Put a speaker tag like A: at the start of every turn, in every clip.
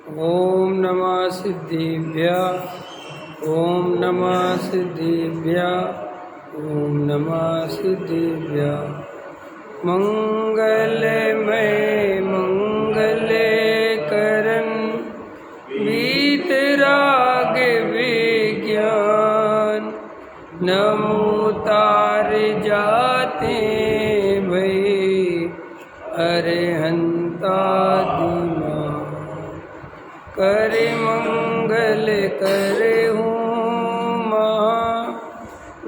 A: ओम नमः सिद्धिभ्यः। ओम नमः सिद्धिभ्यः। ओम नमः सिद्धिभ्यः। मंगलमय मंगले करन वीतराग विज्ञान नमो तार जाते भई अरहंता दीना करे मंगल करे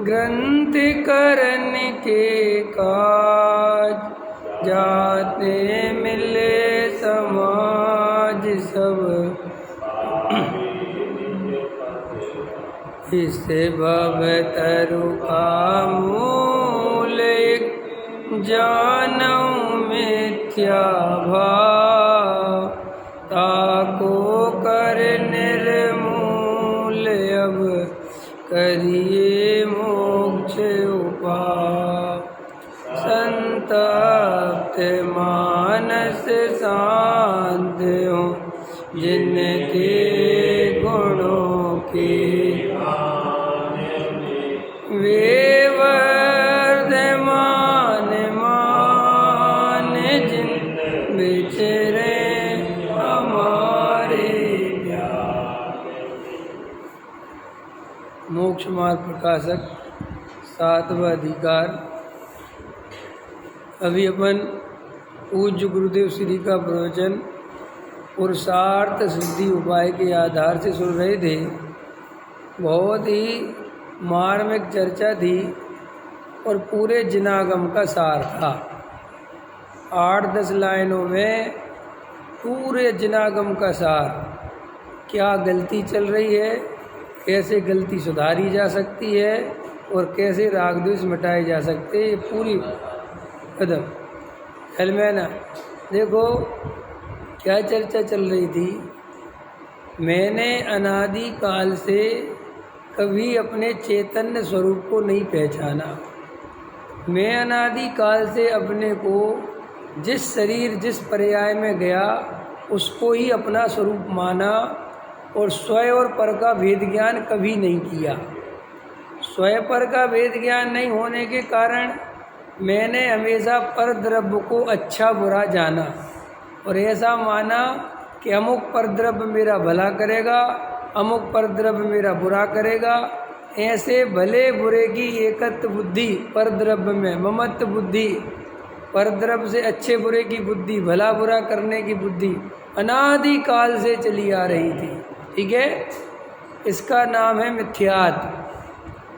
A: ग्रंथ करन के काज जाते मिले समाज सब इससे भवतरु का मूल जानौ मिथ्या भाव ताको कर निर्मूल अब करिए मोक्ष उपाय संतप्त मानस शांत हो जिनके गुणों के वे वर्धमान मान जिन विचरे हमारे मोक्ष मार्ग प्रकाशक सातवां अधिकार। अभी अपन पूज्य गुरुदेव श्री का प्रवचन पुरुषार्थ सिद्धि उपाय के आधार से सुन रहे थे। बहुत ही मार्मिक चर्चा थी और पूरे जिनागम का सार था। 8-10 लाइनों में पूरे जिनागम का सार, क्या गलती चल रही है, कैसे गलती सुधारी जा सकती है और कैसे राग द्वेष मिटाए जा सकते हैं, ये पूरी कदम हलमैना। देखो क्या चर्चा चल रही थी। मैंने अनादि काल से कभी अपने चैतन्य स्वरूप को नहीं पहचाना। मैं अनादि काल से अपने को जिस शरीर जिस पर्याय में गया उसको ही अपना स्वरूप माना और स्वयं और पर का भेद ज्ञान कभी नहीं किया। स्वयं पर का भेद ज्ञान नहीं होने के कारण मैंने हमेशा पर द्रव्य को अच्छा बुरा जाना और ऐसा माना कि अमुक पर द्रव्य मेरा भला करेगा, अमुक पर द्रव्य मेरा बुरा करेगा। ऐसे भले बुरे की एकत्व बुद्धि पर द्रव्य में, ममत्व बुद्धि, पर द्रव्य से अच्छे बुरे की बुद्धि, भला बुरा करने की बुद्धि अनादि काल से चली आ रही थी। ठीक है, इसका नाम है मिथ्यात्व।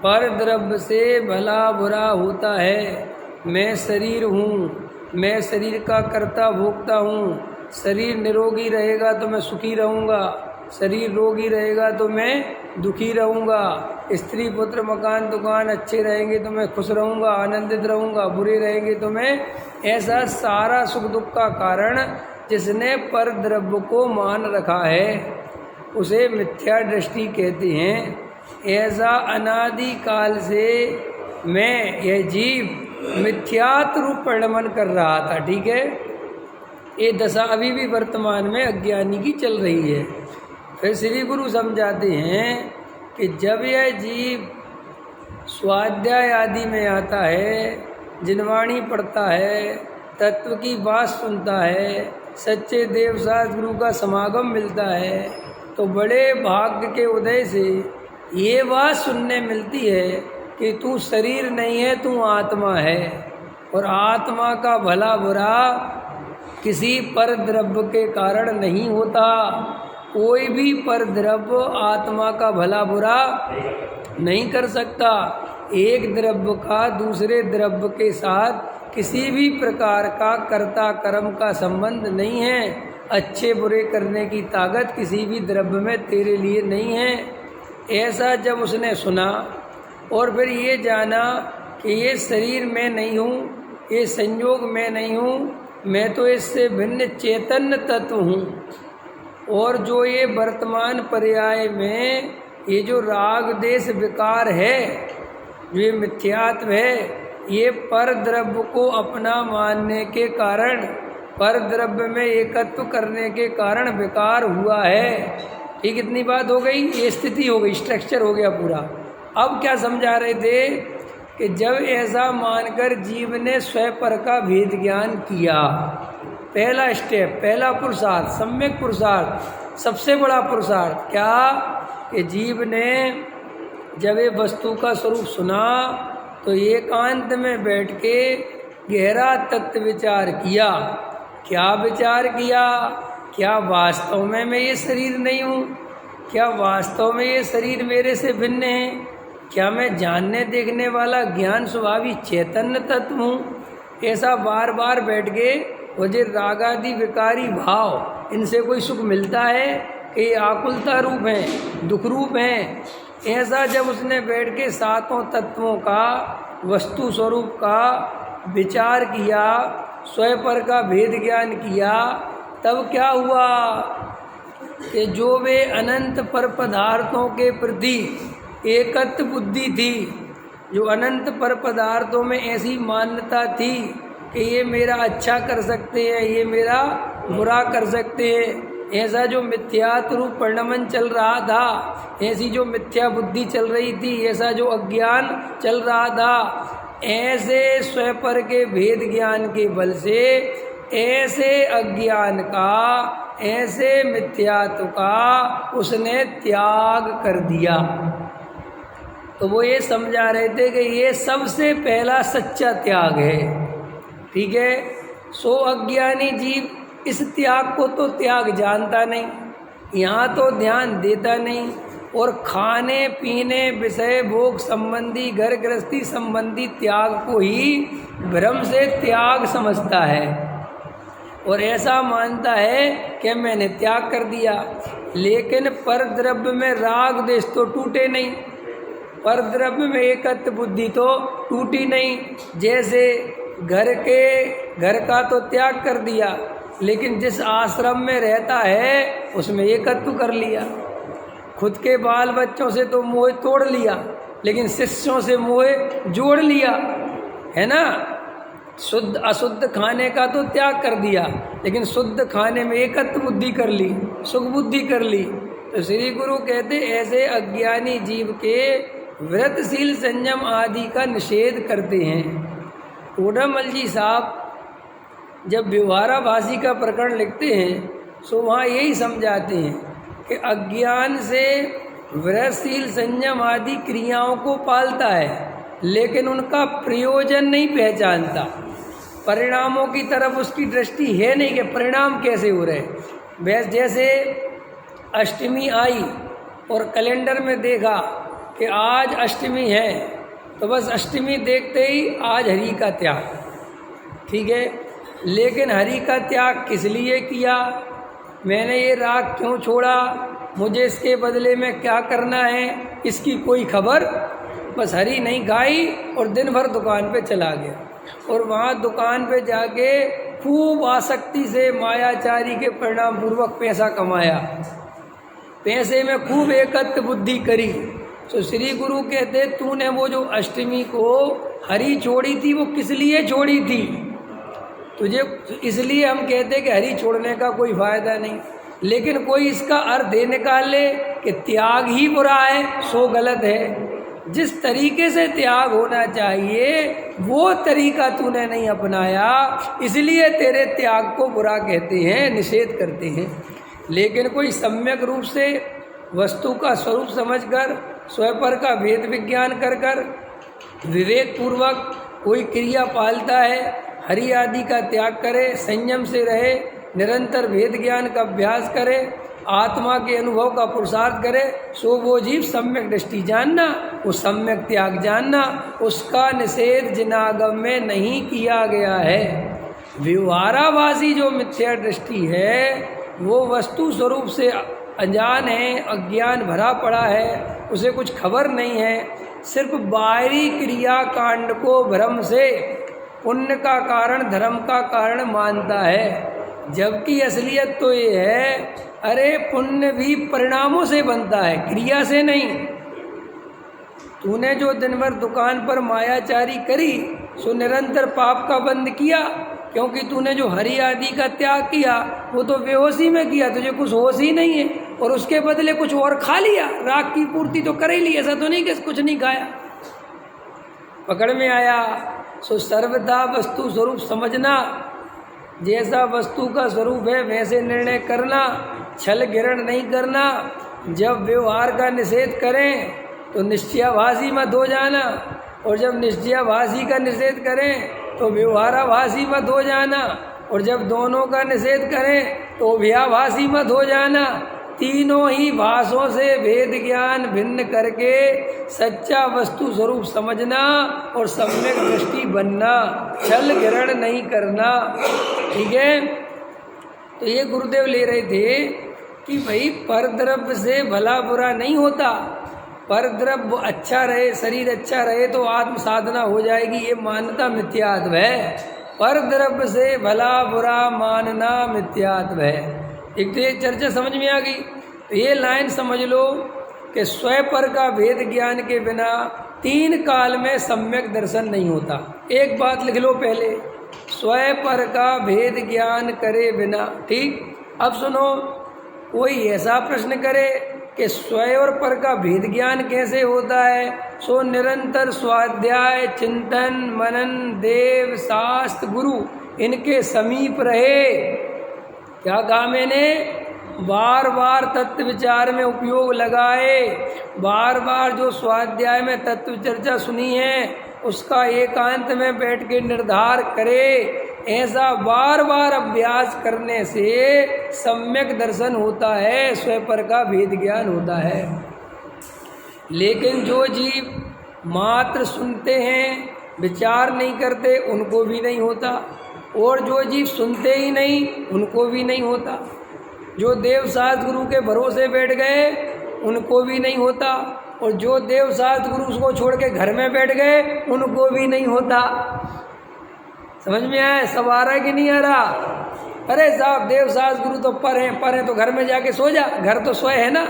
A: पर द्रव्य से भला बुरा होता है। मैं शरीर हूँ, मैं शरीर का कर्ता भोक्ता हूँ। शरीर निरोगी रहेगा तो मैं सुखी रहूँगा, शरीर रोगी रहेगा तो मैं दुखी रहूँगा। स्त्री पुत्र मकान दुकान अच्छे रहेंगे तो मैं खुश रहूँगा, आनंदित रहूँगा। बुरे रहेंगे तो मैं, ऐसा सारा सुख दुख का कारण जिसने पर द्रव्य को मान रखा है उसे मिथ्या दृष्टि कहते हैं। ऐसा अनादि काल से मैं, यह जीव मिथ्यात्व रूप परिणमन कर रहा था। ठीक है, ये दशा अभी भी वर्तमान में अज्ञानी की चल रही है। फिर श्री गुरु समझाते हैं कि जब यह जीव स्वाध्याय आदि में आता है, जिनवाणी पढ़ता है, तत्व की बात सुनता है, सच्चे देव शास्त्र गुरु का समागम मिलता है, तो बड़े भाग्य के उदय से ये बात सुनने मिलती है कि तू शरीर नहीं है, तू आत्मा है। और आत्मा का भला बुरा किसी पर द्रव्य के कारण नहीं होता। कोई भी पर द्रव्य आत्मा का भला बुरा नहीं कर सकता। एक द्रव्य का दूसरे द्रव्य के साथ किसी भी प्रकार का कर्ता कर्म का संबंध नहीं है। अच्छे बुरे करने की ताकत किसी भी द्रव्य में तेरे लिए नहीं है। ऐसा जब उसने सुना और फिर ये जाना कि ये शरीर में नहीं हूँ, ये संयोग में नहीं हूँ, मैं तो इससे भिन्न चैतन्य तत्व हूँ। और जो ये वर्तमान पर्याय में ये जो राग देश विकार है, जो ये मिथ्यात्व है, ये पर द्रव्य को अपना मानने के कारण पर द्रव्य में एकत्व करने के कारण विकार हुआ है। ठीक, इतनी बात हो गई, ये स्थिति हो गई, स्ट्रक्चर हो गया पूरा। अब क्या समझा रहे थे कि जब ऐसा मानकर जीव ने स्वपर का भेद ज्ञान किया, पहला स्टेप, पहला पुरुषार्थ, सम्यक पुरुषार्थ, सबसे बड़ा पुरुषार्थ क्या कि जीव ने जब ये वस्तु का स्वरूप सुना तो एकांत में बैठ के गहरा तत्व विचार किया। क्या विचार किया? क्या वास्तव में मैं ये शरीर नहीं हूँ? क्या वास्तव में ये शरीर मेरे से भिन्न है? क्या मैं जानने देखने वाला ज्ञान स्वभावी चैतन्य तत्व हूँ? ऐसा बार बार बैठ के मुझे रागादि विकारी भाव, इनसे कोई सुख मिलता है कि ये आकुलता रूप हैं, दुख रूप हैं? ऐसा जब उसने बैठ के सातों तत्वों का वस्तु स्वरूप का विचार किया, स्वपर का भेद ज्ञान किया, तब क्या हुआ कि जो वे अनंत पर पदार्थों के प्रति एकत्व बुद्धि थी, जो अनंत पर पदार्थों में ऐसी मान्यता थी कि ये मेरा अच्छा कर सकते हैं, ये मेरा बुरा कर सकते हैं, ऐसा जो मिथ्यात्व रूप परिणमन चल रहा था, ऐसी जो मिथ्या बुद्धि चल रही थी, ऐसा जो अज्ञान चल रहा था, ऐसे स्वपर के भेद ज्ञान के बल से ऐसे अज्ञान का, ऐसे मिथ्यात्व का उसने त्याग कर दिया। तो वो ये समझा रहे थे कि ये सबसे पहला सच्चा त्याग है। ठीक है, सो अज्ञानी जीव इस त्याग को तो त्याग जानता नहीं, यहाँ तो ध्यान देता नहीं, और खाने पीने विषय भोग संबंधी घर गृहस्थी संबंधी त्याग को ही भ्रम से त्याग समझता है और ऐसा मानता है कि मैंने त्याग कर दिया। लेकिन पर द्रव्य में राग देश तो टूटे नहीं, पर द्रव्य में एकत्व बुद्धि तो टूटी नहीं। जैसे घर का तो त्याग कर दिया, लेकिन जिस आश्रम में रहता है उसमें एकत्व कर लिया। खुद के बाल बच्चों से तो मोह तोड़ लिया, लेकिन शिष्यों से मोह जोड़ लिया, है ना। शुद्ध अशुद्ध खाने का तो त्याग कर दिया, लेकिन शुद्ध खाने में एकत्व बुद्धि कर ली, सुख बुद्धि कर ली। तो श्री गुरु कहते ऐसे अज्ञानी जीव के व्रतशील संयम आदि का निषेध करते हैं। टोडामल जी साहब जब व्यवहाराभासी का प्रकरण लिखते हैं तो वहाँ यही समझाते हैं कि अज्ञान से व्रतशील संयम आदि क्रियाओं को पालता है, लेकिन उनका प्रयोजन नहीं पहचानता। परिणामों की तरफ उसकी दृष्टि है नहीं कि परिणाम कैसे हो रहे। वैसे जैसे अष्टमी आई और कैलेंडर में देखा कि आज अष्टमी है, तो बस अष्टमी देखते ही आज हरि का त्याग, ठीक है। लेकिन हरि का त्याग किस लिए किया, मैंने ये राग क्यों छोड़ा, मुझे इसके बदले में क्या करना है, इसकी कोई खबर। बस हरि नहीं खाई और दिन भर दुकान पे चला गया, और वहाँ दुकान पे जाके खूब आसक्ति से मायाचारी के परिणाम पूर्वक पैसा कमाया, पैसे में खूब एकत्व बुद्धि करी। तो श्री गुरु कहते तूने वो जो अष्टमी को हरि छोड़ी थी वो किस लिए छोड़ी थी तुझे, इसलिए हम कहते कि हरि छोड़ने का कोई फायदा नहीं। लेकिन कोई इसका अर्थ ये निकाले कि त्याग ही बुरा है, सो गलत है। जिस तरीके से त्याग होना चाहिए वो तरीका तूने नहीं अपनाया, इसलिए तेरे त्याग को बुरा कहते हैं, निषेध करते हैं। लेकिन कोई सम्यक रूप से वस्तु का स्वरूप समझकर स्वपर का भेद विज्ञान कर कर विवेक पूर्वक कोई क्रिया पालता है, हरि आदि का त्याग करे, संयम से रहे, निरंतर भेद ज्ञान का अभ्यास करे, आत्मा के अनुभव का पुरुषार्थ करे, सो वो जीव सम्यक दृष्टि जानना, वो सम्यक त्याग जानना, उसका निषेध जिनागम में नहीं किया गया है। व्यवहाराभासी जो मिथ्या दृष्टि है वो वस्तु स्वरूप से अनजान है, अज्ञान भरा पड़ा है, उसे कुछ खबर नहीं है, सिर्फ बाहरी क्रिया कांड को भ्रम से पुण्य का कारण धर्म का कारण मानता है। जबकि असलियत तो ये है, अरे पुण्य भी परिणामों से बनता है, क्रिया से नहीं। तूने जो दिन भर दुकान पर मायाचारी करी, सो निरंतर पाप का बंद किया, क्योंकि तूने जो हरि आदि का त्याग किया वो तो बेहोशी में किया, तुझे कुछ होश ही नहीं है, और उसके बदले कुछ और खा लिया, राग की पूर्ति तो कर ही ली, ऐसा तो नहीं कि कुछ नहीं खाया। पकड़ में आया। सो सर्वदा वस्तु स्वरूप समझना, जैसा वस्तु का स्वरूप है वैसे निर्णय करना, छल गिरण नहीं करना। जब व्यवहार का निषेध करें तो निश्चयाभासी मत हो जाना, और जब निश्चयाभासी का निषेध करें तो व्यवहाराभासी मत हो जाना, और जब दोनों का निषेध करें तो अभयाभासी मत हो जाना। तीनों ही भाषों से भेद ज्ञान भिन्न करके सच्चा वस्तु स्वरूप समझना और सम्यक दृष्टि बनना, छल गिरण नहीं करना। ठीक है। तो ये गुरुदेव ले रहे थे कि भाई पर द्रव्य से भला बुरा नहीं होता, पर द्रव्य अच्छा रहे, शरीर अच्छा रहे तो आत्म साधना हो जाएगी, ये मान्यता मिथ्यात्व है। पर द्रव्य से भला बुरा मानना मिथ्यात्व है। एक तो ये चर्चा समझ में आ गई। तो ये लाइन समझ लो कि स्वयं पर का भेद ज्ञान के बिना तीन काल में सम्यक दर्शन नहीं होता। एक बात लिख लो पहले, स्वयं पर का भेद ज्ञान करे बिना। ठीक। अब सुनो, कोई ऐसा प्रश्न करे कि स्वयं और पर का भेद ज्ञान कैसे होता है, सो निरंतर स्वाध्याय चिंतन मनन देव शास्त्र गुरु इनके समीप रहे। क्या कहा मैंने? बार बार तत्व विचार में उपयोग लगाए, बार बार जो स्वाध्याय में तत्व चर्चा सुनी है उसका एकांत में बैठ के निर्धार करे। ऐसा बार बार अभ्यास करने से सम्यक दर्शन होता है, स्वयं पर का भेद ज्ञान होता है। लेकिन जो जीव मात्र सुनते हैं, विचार नहीं करते, उनको भी नहीं होता, और जो जीव सुनते ही नहीं उनको भी नहीं होता। जो देव शास्त्र गुरु के भरोसे बैठ गए उनको भी नहीं होता, और जो देव शास्त्र गुरु उसको छोड़ के घर में बैठ गए उनको भी नहीं होता। समझ में आया? सब आ रहा है कि नहीं आ रहा? अरे साहब, देव शास्त्र गुरु तो पर हैं तो घर में जाके सो जा, घर तो सोए है ना।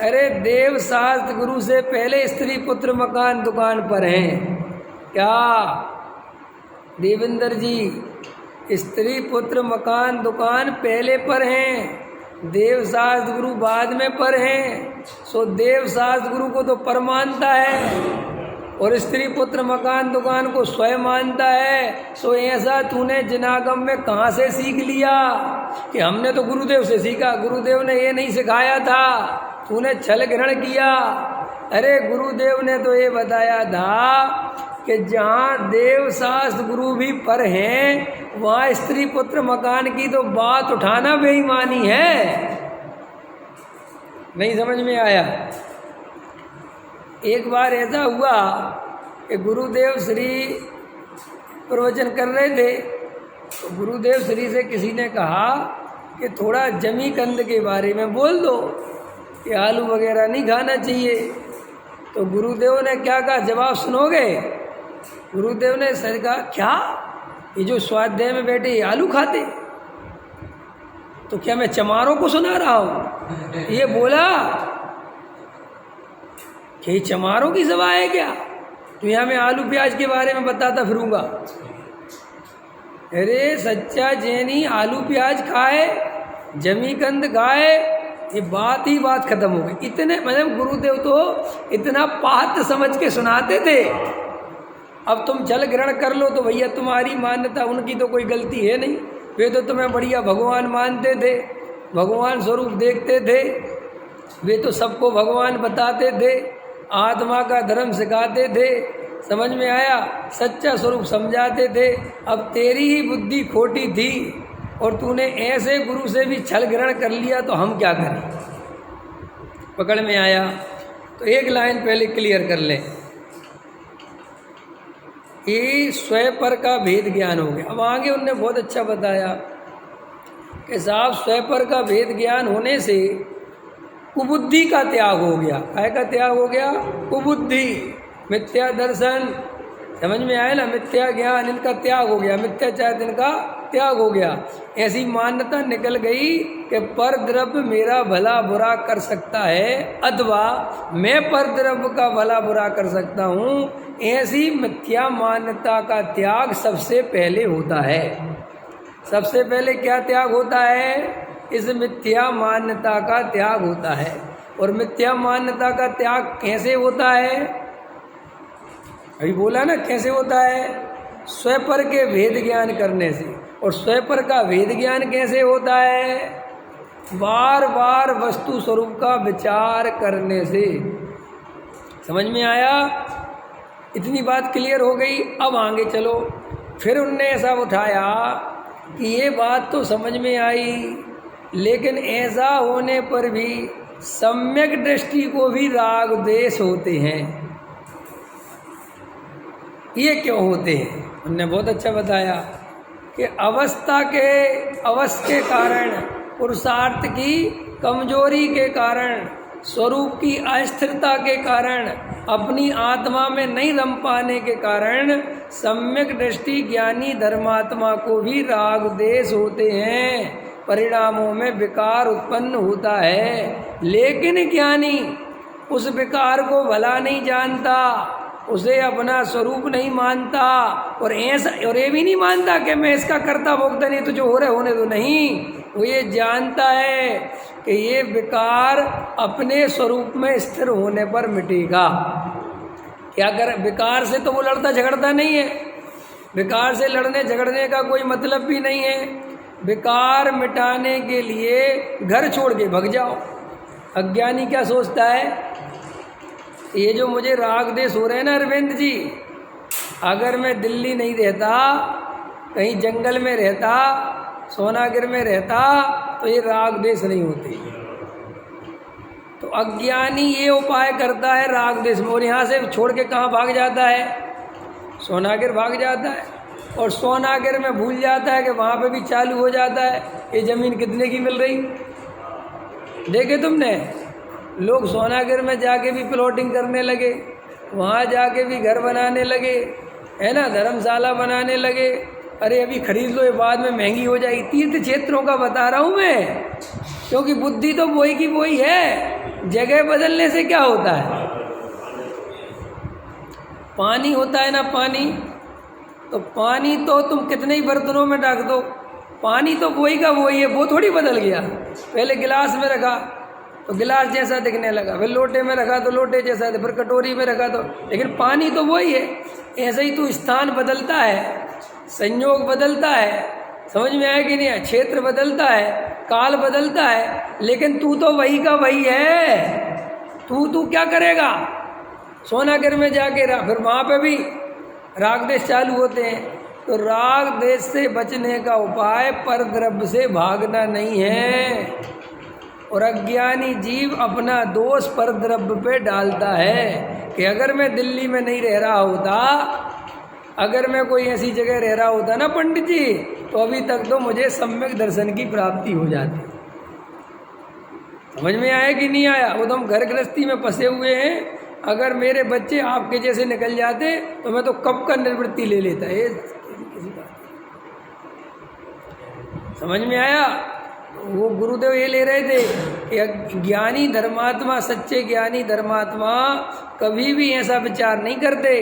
A: अरे देव शास्त्र गुरु से पहले स्त्री पुत्र मकान दुकान पर हैं। क्या देवेंद्र जी? स्त्री पुत्र मकान दुकान पहले पर हैं, देव शास्त्र गुरु बाद में पर हैं। सो देव शास्त्र गुरु को तो पर मानता है और स्त्री पुत्र मकान दुकान को स्वयं मानता है। सो ऐसा तूने जिनागम में कहाँ से सीख लिया कि हमने तो गुरुदेव से सीखा, गुरुदेव ने ये नहीं सिखाया था, तूने छल ग्रहण किया। अरे गुरुदेव ने तो ये बताया था कि जहाँ देव शास्त्र गुरु भी पर हैं वहाँ स्त्री पुत्र मकान की तो बात उठाना बेईमानी है। नहीं समझ में आया? एक बार ऐसा हुआ कि गुरुदेव श्री प्रवचन कर रहे थे, तो गुरुदेव श्री से किसी ने कहा कि थोड़ा जमी कंद के बारे में बोल दो कि आलू वगैरह नहीं खाना चाहिए। तो गुरुदेव ने क्या कहा, जवाब सुनोगे? गुरुदेव ने सर कहा, क्या ये जो स्वाध्याय में बैठे ये आलू खाते? तो क्या मैं चमारों को सुना रहा हूँ? ये बोला कि ये चमारों की सभा है क्या? तो यहाँ मैं आलू प्याज के बारे में बताता फिरूंगा। अरे सच्चा जैनी आलू प्याज खाए, जमीकंद खाए, ये बात ही बात खत्म हो गई। इतने मतलब गुरुदेव तो इतना पाठ समझ के सुनाते थे। अब तुम जल ग्रहण कर लो तो भैया तुम्हारी मान्यता, उनकी तो कोई गलती है नहीं। वे तो तुम्हें बढ़िया भगवान मानते थे, भगवान स्वरूप देखते थे, वे तो सबको भगवान बताते थे, आत्मा का धर्म सिखाते थे। समझ में आया? सच्चा स्वरूप समझाते थे। अब तेरी ही बुद्धि खोटी थी और तूने ऐसे गुरु से भी छल ग्रहण कर लिया तो हम क्या करें? पकड़ में आया? तो एक लाइन पहले क्लियर कर लें, ये स्वयं पर का भेद ज्ञान हो गया। अब आगे उनने बहुत अच्छा बताया कि साहब स्वयं पर का भेद ज्ञान होने से कुबुद्धि का त्याग हो गया। काय का त्याग हो गया? कुबुद्धि, मिथ्या दर्शन। समझ में आया ना? मिथ्या ज्ञान इनका त्याग हो गया, मिथ्याचार इनका त्याग हो गया। ऐसी मान्यता निकल गई कि पर द्रव्य मेरा भला बुरा कर सकता है अथवा मैं पर द्रव्य का भला बुरा कर सकता हूँ। ऐसी मिथ्या मान्यता का त्याग सबसे पहले होता है। सबसे पहले क्या त्याग होता है? इस मिथ्या मान्यता का त्याग होता है। और मिथ्या मान्यता का त्याग कैसे होता है? अभी बोला ना कैसे होता है? स्वपर के भेद ज्ञान करने से। और स्वपर का भेद ज्ञान कैसे होता है? बार बार वस्तु स्वरूप का विचार करने से। समझ में आया? इतनी बात क्लियर हो गई। अब आगे चलो। फिर उनने ऐसा उठाया कि ये बात तो समझ में आई, लेकिन ऐसा होने पर भी सम्यक दृष्टि को भी राग द्वेष होते हैं। ये क्यों होते हैं? उन्होंने बहुत अच्छा बताया कि अवस्था के अवस्थ के कारण, पुरुषार्थ की कमजोरी के कारण, स्वरूप की अस्थिरता के कारण, अपनी आत्मा में नहीं रम पाने के कारण सम्यक दृष्टि ज्ञानी धर्मात्मा को भी राग द्वेष होते हैं। परिणामों में विकार उत्पन्न होता है। लेकिन ज्ञानी उस विकार को भला नहीं जानता, उसे अपना स्वरूप नहीं मानता, और ऐसा और ये भी नहीं मानता कि मैं इसका कर्ता भोक्ता नहीं, तो जो हो रहा है होने दो। नहीं, वो ये जानता है कि ये विकार अपने स्वरूप में स्थिर होने पर मिटेगा। क्या कर? विकार से तो वो लड़ता झगड़ता नहीं है। विकार से लड़ने झगड़ने का कोई मतलब भी नहीं है। विकार मिटाने के लिए घर छोड़ के भग जाओ। अज्ञानी क्या सोचता है? ये जो मुझे राग द्वेष हो रहे हैं ना अरविंद जी, अगर मैं दिल्ली नहीं रहता, कहीं जंगल में रहता, सोनागिर में रहता, तो ये राग द्वेष नहीं होते। तो अज्ञानी ये उपाय करता है राग द्वेष में, और यहाँ से छोड़ के कहाँ भाग जाता है? सोनागिर भाग जाता है। और सोनागिर में भूल जाता है कि वहाँ पे भी चालू हो जाता है ये ज़मीन कितने की मिल रही। देखे तुमने? लोग सोनागिर में जाके भी प्लॉटिंग करने लगे, वहाँ जाके भी घर बनाने लगे, है ना, धर्मशाला बनाने लगे। अरे अभी खरीद लो, ये बाद में महंगी हो जाएगी। तीर्थ क्षेत्रों का बता रहा हूँ मैं, क्योंकि बुद्धि तो वही की वही है। जगह बदलने से क्या होता है? पानी होता है ना, पानी, तो पानी तो तुम कितने ही बर्तनों में डाल दो, पानी तो वही का वही है, वो थोड़ी बदल गया। पहले गिलास में रखा तो गिलास जैसा दिखने लगा, फिर लोटे में रखा तो लोटे जैसा, फिर कटोरी में रखा तो, लेकिन पानी तो वही है। ऐसे ही तो स्थान बदलता है, संयोग बदलता है। समझ में आया कि नहीं? क्षेत्र बदलता है, काल बदलता है, लेकिन तू तो वही का वही है। तू क्या करेगा? सोनागिर में जाके रहा, फिर वहाँ पे भी राग द्वेष चालू होते हैं। तो राग द्वेष से बचने का उपाय पर द्रव्य से भागना नहीं है। और अज्ञानी जीव अपना दोष पर द्रव्य पे डालता है कि अगर मैं दिल्ली में नहीं रह रहा होता, अगर मैं कोई ऐसी जगह रह रहा होता ना पंडित जी, तो अभी तक तो मुझे सम्यक दर्शन की प्राप्ति हो जाती। समझ में आया कि नहीं आया? वो तो हम घर गृहस्थी में फंसे हुए हैं। अगर मेरे बच्चे आपके जैसे निकल जाते तो मैं तो कब का निवृत्ति ले लेता है। किसी बात समझ में आया? वो गुरुदेव ये ले रहे थे कि ज्ञानी धर्मात्मा, सच्चे ज्ञानी धर्मात्मा कभी भी ऐसा विचार नहीं करते।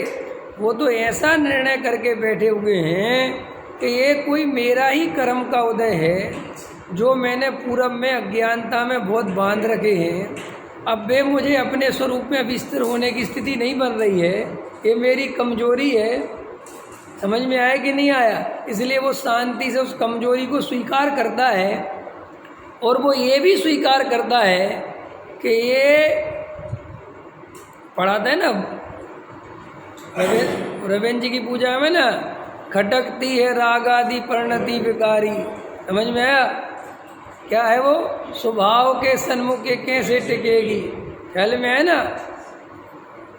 A: वो तो ऐसा निर्णय करके बैठे हुए हैं कि ये कोई मेरा ही कर्म का उदय है, जो मैंने पूरब में अज्ञानता में बहुत बांध रखे हैं। अब वे मुझे अपने स्वरूप में अभिस्थिर होने की स्थिति नहीं बन रही है, ये मेरी कमजोरी है। समझ में आया कि नहीं आया? इसलिए वो शांति से उस कमजोरी को स्वीकार करता है, और वो ये भी स्वीकार करता है कि ये पढ़ाता है ना रविंद्र जी की पूजा में ना, खटकती है राग आदि परिणति विकारी। समझ में आया? क्या है वो? स्वभाव के सन्मुख के कैसे टिकेगी। ख्याल में है ना?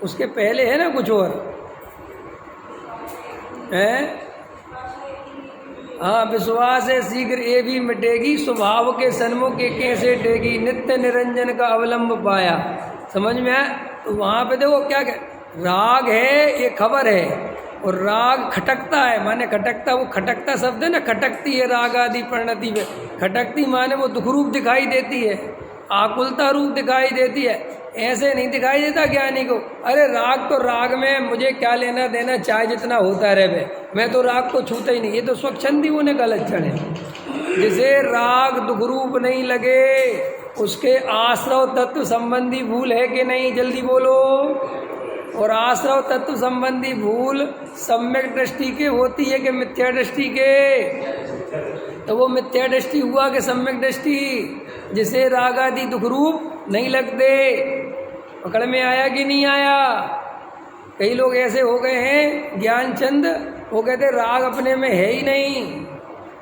A: उसके पहले है ना कुछ और है? हाँ, विश्वास है शीघ्र ये भी मिटेगी, स्वभाव के सन्मुख के कैसे टेगी, नित्य निरंजन का अवलंब पाया। समझ में आया? तो वहाँ पे देखो क्या राग है, ये खबर है, और राग खटकता है, माने खटकता, वो खटकता शब्द है ना, खटकती है राग आदि परिणति में। खटकती माने वो दुख रूप दिखाई देती है, आकुलता रूप दिखाई देती है, ऐसे नहीं दिखाई देता ज्ञानी को। अरे राग तो राग में मुझे क्या लेना देना, चाहे जितना होता रहे, मैं तो राग को छूता ही नहीं। ये तो स्वच्छंदी होने का लक्षण है। जिसे राग दुख रूप नहीं लगे उसके आश्रव तत्व संबंधी भूल है कि नहीं, जल्दी बोलो। और आश्रव तत्व संबंधी भूल सम्यक दृष्टि के होती है कि मिथ्या दृष्टि के? तो वो मिथ्या दृष्टि हुआ कि सम्यक दृष्टि, जिसे राग आदि दुख रूप नहीं लगते। पकड़ में आया कि नहीं आया? कई लोग ऐसे हो गए हैं ज्ञानचंद, वो कहते राग अपने में है ही नहीं,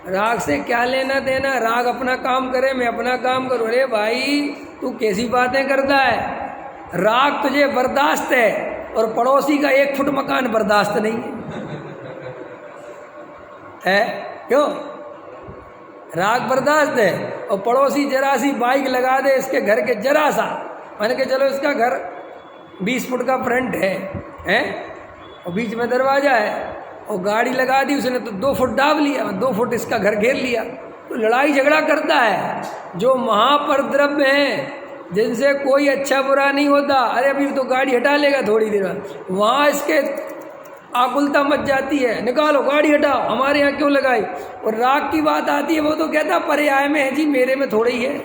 A: राग से क्या लेना देना, राग अपना काम करे मैं अपना काम करूँ। अरे भाई तू कैसी बातें करता है? राग तुझे बर्दाश्त है और पड़ोसी का 1 फुट मकान बर्दाश्त नहीं है। क्यों? राग बर्दाश्त है और पड़ोसी जरा सी बाइक लगा दे इसके घर के, जरा सा, मान के चलो इसका घर 20 फुट का फ्रंट है और बीच में दरवाजा है और गाड़ी लगा दी उसने तो 2 फुट दाब लिया, 2 फुट इसका घर घेर लिया, तो लड़ाई झगड़ा करता है। जो महापरद्रव्य हैं जिनसे कोई अच्छा बुरा नहीं होता, अरे अभी तो गाड़ी हटा लेगा थोड़ी देर बाद, वहाँ इसके आकुलता मच जाती है, निकालो गाड़ी हटाओ, हमारे यहाँ क्यों लगाई। और राग की बात आती है, वो तो कहता पर्याय में है जी, मेरे में थोड़ी है।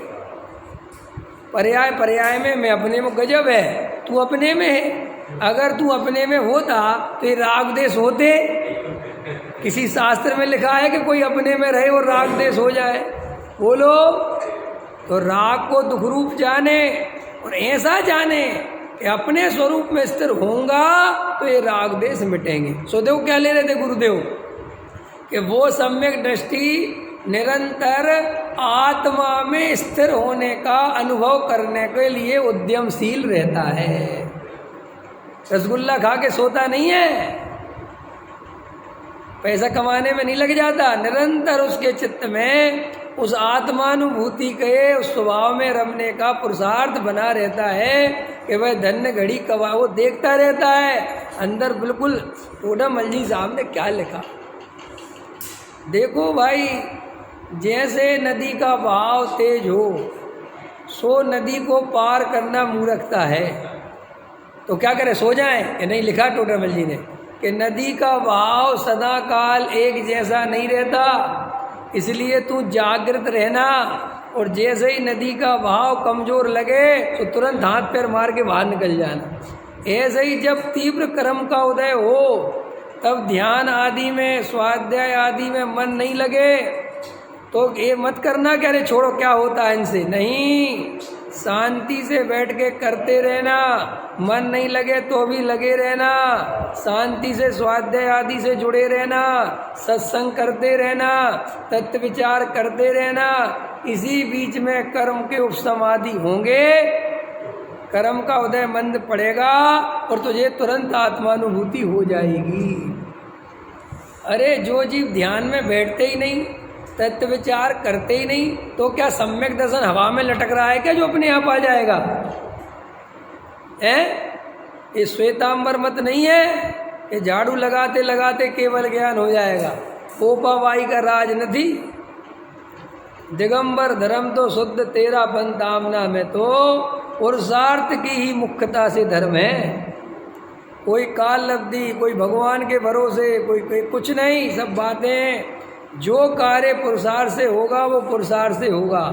A: पर्याय में, मैं अपने में गजब है, तू अपने में है। अगर तू अपने में होता तो ये राग देश होते? किसी शास्त्र में लिखा है कि कोई अपने में रहे और राग देश हो जाए? बोलो। तो राग को दुख रूप जाने और ऐसा जाने कि अपने स्वरूप में स्थिर होऊंगा तो ये राग देश मिटेंगे। सुखदेव क्या ले रहे थे गुरुदेव? कि वो सम्यक दृष्टि निरंतर आत्मा में स्थिर होने का अनुभव करने के लिए उद्यमशील रहता है। रसगुल्ला खा के सोता नहीं है, पैसा कमाने में नहीं लग जाता, निरंतर उसके चित्त में उस आत्मानुभूति के उस स्वभाव में रमने का पुरुषार्थ बना रहता है कि वह धन्य घड़ी कब, वो देखता रहता है अंदर। बिल्कुल टोडामल जी साहब ने क्या लिखा देखो भाई, जैसे नदी का बहाव तेज हो सो नदी को पार करना मूर्खता है, तो क्या करें, सो जाएं? कि नहीं, लिखा टोडामल जी ने कि नदी का बहाव सदा काल एक जैसा नहीं रहता, इसलिए तू जागृत रहना। और जैसे ही नदी का बहाव कमजोर लगे तो तुरंत हाथ पैर मार के बाहर निकल जाना। ऐसे ही जब तीव्र कर्म का उदय हो तब ध्यान आदि में, स्वाध्याय आदि में मन नहीं लगे तो ये मत करना कि अरे छोड़ो क्या होता है इनसे, नहीं, शांति से बैठ के करते रहना। मन नहीं लगे तो भी लगे रहना, शांति से स्वाध्याय आदि से जुड़े रहना, सत्संग करते रहना, तत्व विचार करते रहना। इसी बीच में कर्म के उपसमाधि होंगे, कर्म का उदय मंद पड़ेगा और तुझे तुरंत आत्मानुभूति हो जाएगी। अरे जो जीव ध्यान में बैठते ही नहीं, तत्व विचार करते ही नहीं, तो क्या सम्यक दर्शन हवा में लटक रहा है क्या जो अपने आप आ जाएगा? ये श्वेतांबर मत नहीं है, ये झाड़ू लगाते लगाते केवल ज्ञान हो जाएगा। पोपाबाई का राज नथी, दिगंबर धर्म तो शुद्ध तेरा पंथ आमना में, तो पुरुषार्थ की ही मुख्यता से धर्म है। कोई काल लब्धि, कोई भगवान के भरोसे, कोई कुछ नहीं, सब बातें जो कार्य पुरुषार्थ से होगा वो पुरुषार्थ से होगा।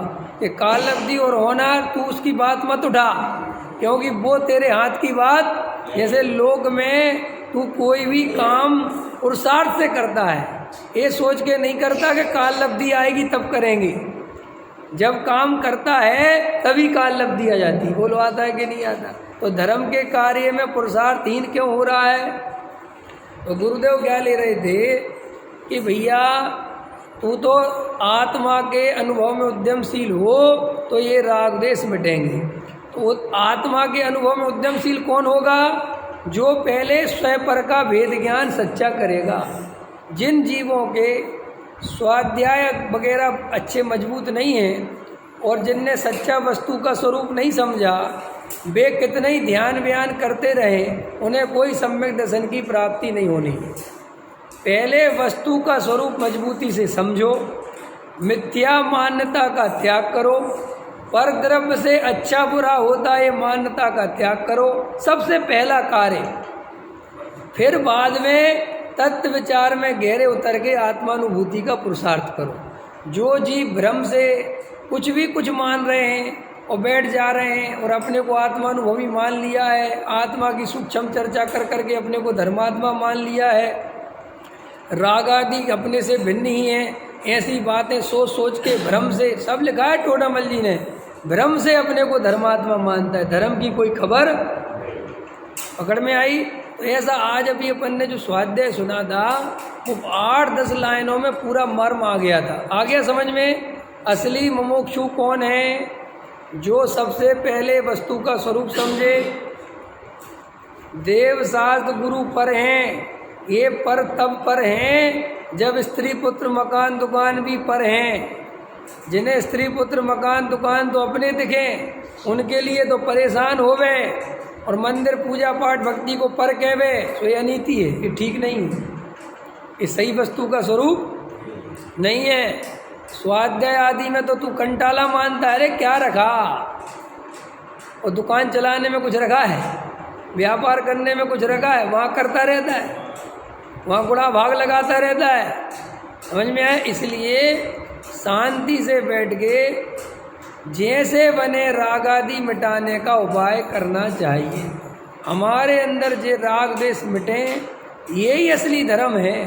A: ये काल लब्धि और होना तू उसकी बात मत उठा, क्योंकि वो तेरे हाथ की बात। जैसे लोक में तू कोई भी काम पुरुषार्थ से करता है, ये सोच के नहीं करता कि काल लब्धि आएगी तब करेंगे। जब काम करता है तभी काल लब्धि आ जाती। बोलो आता है कि नहीं आता? तो धर्म के कार्य में पुरुषार्थहीन क्यों हो रहा है? तो गुरुदेव क्या ले रहे थे कि भैया तू तो आत्मा के अनुभव में उद्यमशील हो तो ये राग देश मिटेंगे। तो आत्मा के अनुभव में उद्यमशील कौन होगा? जो पहले स्वपर का भेद ज्ञान सच्चा करेगा। जिन जीवों के स्वाध्याय वगैरह अच्छे मजबूत नहीं हैं और जिनने सच्चा वस्तु का स्वरूप नहीं समझा, वे कितने ही ध्यान व्यान करते रहे, उन्हें कोई सम्यक दर्शन की प्राप्ति नहीं होनी है। पहले वस्तु का स्वरूप मजबूती से समझो, मिथ्या मान्यता का त्याग करो, पर द्रव्य से अच्छा बुरा होता है मान्यता का त्याग करो, सबसे पहला कार्य। फिर बाद में तत्व विचार में गहरे उतर के आत्मानुभूति का पुरुषार्थ करो। जो जीव भ्रम से कुछ मान रहे हैं और बैठ जा रहे हैं और अपने को आत्मानुभवी मान लिया है, आत्मा की सूक्ष्म चर्चा कर करके अपने को धर्मात्मा मान लिया है, राग आदि अपने से भिन्न ही है, ऐसी बातें सोच सोच के भ्रम से, सब लिखा है टोडामल जी ने, भ्रम से अपने को धर्मात्मा मानता है, धर्म की कोई खबर पकड़ में आई। तो ऐसा आज अभी अपन ने जो स्वाध्याय सुना था वो 8-10 लाइनों में पूरा मर्म आ गया था। आ गया समझ में? असली मुमुक्षु कौन है? जो सबसे पहले वस्तु का स्वरूप समझे। देव शास्त्र गुरु पर हैं, ये पर तब पर हैं जब स्त्री पुत्र मकान दुकान भी पर हैं। जिन्हें स्त्री पुत्र मकान दुकान तो अपने दिखें, उनके लिए तो परेशान होवे, और मंदिर पूजा पाठ भक्ति को पर कहवे, तो ये अनीति है, ये ठीक नहीं है, ये सही वस्तु का स्वरूप नहीं है। स्वाध्याय आदि में तो तू कंटाला मानता है, अरे क्या रखा, और दुकान चलाने में कुछ रखा है, व्यापार करने में कुछ रखा है, वहाँ करता रहता है, वहाँ गुड़ा भाग लगाता रहता है। समझ में आए? इसलिए शांति से बैठ के जैसे बने राग आदि मिटाने का उपाय करना चाहिए। हमारे अंदर जो राग देश मिटे, यही असली धर्म है।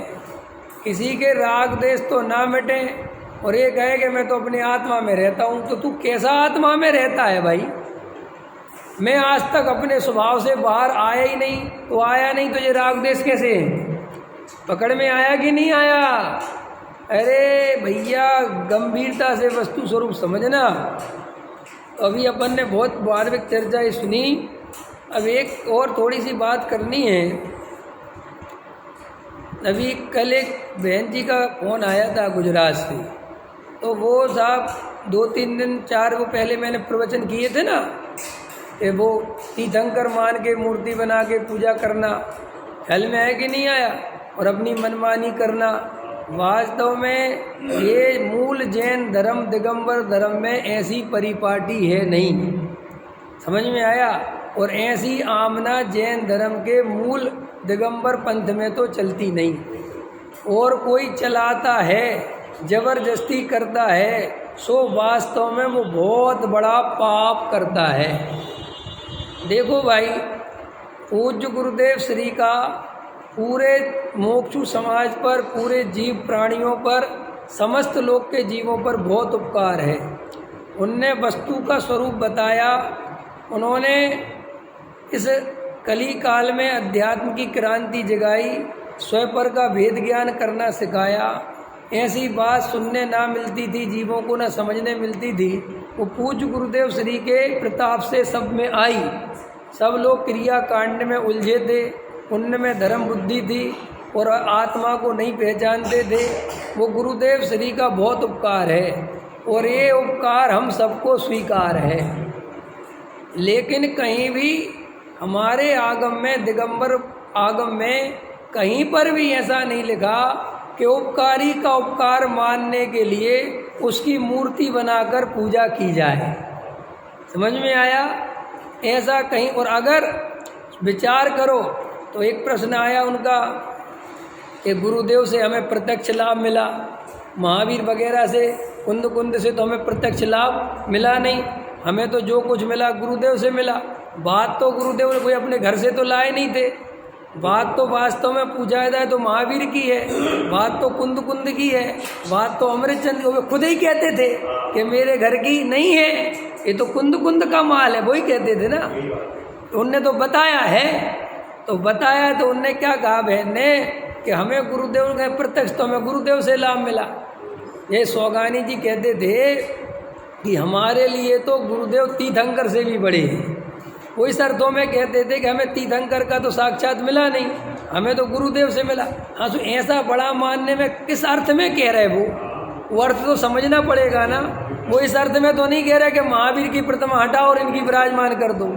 A: किसी के राग देश तो ना मिटे और ये कहे कि मैं तो अपनी आत्मा में रहता हूँ, तो तू कैसा आत्मा में रहता है भाई? मैं आज तक अपने स्वभाव से बाहर आया ही नहीं, तो आया नहीं तो ये राग देश कैसे पकड़ में आया कि नहीं आया? अरे भैया गंभीरता से वस्तु स्वरूप समझना। तो अभी अपन ने बहुत वार्विक चर्चा सुनी, अब एक और थोड़ी सी बात करनी है। अभी कल एक बहन जी का फ़ोन आया था गुजरात से, तो वो साहब 2-3 दिन 4 वो पहले मैंने प्रवचन किए थे ना, कि वो तीर्थंकर मान के मूर्ति बना के पूजा करना, ख्याल में आया कि नहीं आया, और अपनी मनमानी करना। वास्तव में ये मूल जैन धर्म दिगंबर धर्म में ऐसी परिपाटी है नहीं, समझ में आया? और ऐसी आमना जैन धर्म के मूल दिगंबर पंथ में तो चलती नहीं, और कोई चलाता है, जबरदस्ती करता है, सो वास्तव में वो बहुत बड़ा पाप करता है। देखो भाई, पूज्य गुरुदेव श्री का पूरे मोक्षु समाज पर, पूरे जीव प्राणियों पर, समस्त लोक के जीवों पर बहुत उपकार है। उनने वस्तु का स्वरूप बताया, उन्होंने इस कली काल में अध्यात्म की क्रांति जगाई, स्वपर का भेद ज्ञान करना सिखाया। ऐसी बात सुनने ना मिलती थी, जीवों को ना समझने मिलती थी, वो पूज्य गुरुदेव श्री के प्रताप से सब में आई। सब लोग क्रिया कांड में उलझे थे, उनमें धर्म बुद्धि थी और आत्मा को नहीं पहचानते थे। वो गुरुदेव श्री का बहुत उपकार है, और ये उपकार हम सबको स्वीकार है। लेकिन कहीं भी हमारे आगम में, दिगंबर आगम में, कहीं पर भी ऐसा नहीं लिखा कि उपकारी का उपकार मानने के लिए उसकी मूर्ति बनाकर पूजा की जाए। समझ में आया? ऐसा कहीं, और अगर विचार करो तो एक प्रश्न आया उनका कि गुरुदेव से हमें प्रत्यक्ष लाभ मिला, महावीर वगैरह से, कुंद से तो हमें प्रत्यक्ष लाभ मिला नहीं, हमें तो जो कुछ मिला गुरुदेव से मिला। बात तो गुरुदेव ने कोई अपने घर से तो लाए नहीं थे, बात तो वास्तव में पूछा जाए तो महावीर की है, बात तो कुंद की है, बात तो अमृतचंद, वो खुद ही कहते थे कि मेरे घर की नहीं है, ये तो कुंद का माल है, वही कहते थे ना। उनने तो बताया है, तो बताया तो उनने क्या कहा बहन ने कि हमें गुरुदेव का प्रत्यक्ष, तो हमें गुरुदेव से लाभ मिला। ये सौगानी जी कहते थे कि हमारे लिए तो गुरुदेव तीर्थंकर से भी बड़े हैं। वही शर्तों में कहते थे कि हमें तीर्थंकर का तो साक्षात मिला नहीं, हमें तो गुरुदेव से मिला। हाँ, तो ऐसा बड़ा मानने में किस अर्थ में कह रहे वो अर्थ तो समझना पड़ेगा ना। वो इस अर्थ में तो नहीं कह रहे कि महावीर की प्रतिमा हटाओ और इनकी विराजमान कर दो,